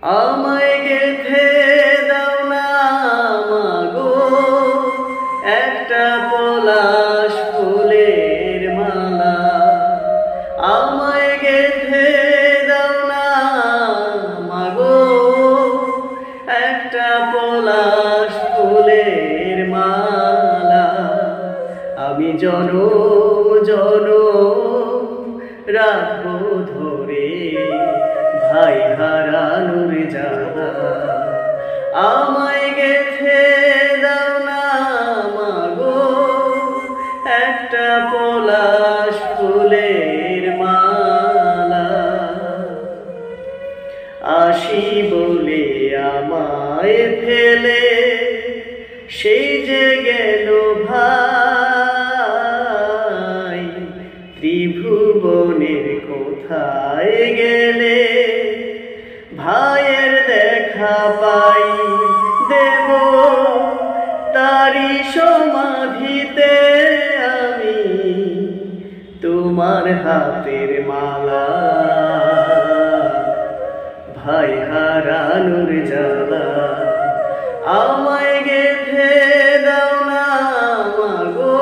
আমায় গেঁথে দাও না মাগো একটা পলাশ ফুলের মালা। আমায় গেঁথে দাও না মাগো একটা পলাশ ফুলের মালা। আমি জনম জনম রাখবো ধরে ভাই হারানোর জ্বালা। আমায় গেঁথে দাও না মাগো একটা পলাশ ফুলের মালা। আসি বলে আমায় ফেলে সেই যে গেল ভাই, ত্রিভুবনের কোথায় গেলে ভাইয়ের দেখা পাই। দেব তারি সমাধিতে আমি তোমার হাতের মালা। ভাই হারানোর জ্বালা আমায় গেঁথে দাও না মাগো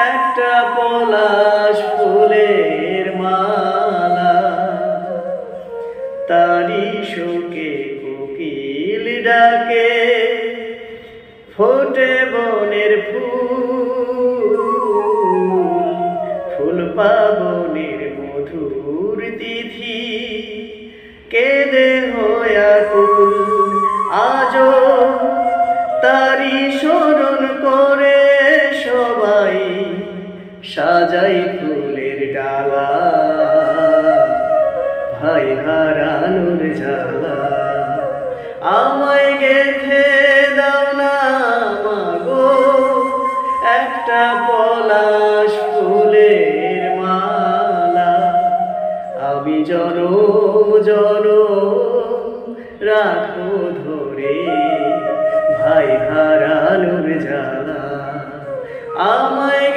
একটা পলাশ ফুলের মালা। তারি শোকে কোকিল ডাকে ফোটে বনের ফুল, ফুল পাবনের মধুর তিথি কেঁদে হয়াকুল। আজও তারি স্মরণ করে সবাই সাজাই ফুলের ডালা। ভাই হারানোর জ্বালা আমায় গেঁথে দাও না মাগো একটা পলাশ ফুলের মালা। আমি জনম জনম রাখবো ধরে ভাই হারানোর জ্বালা। আমায়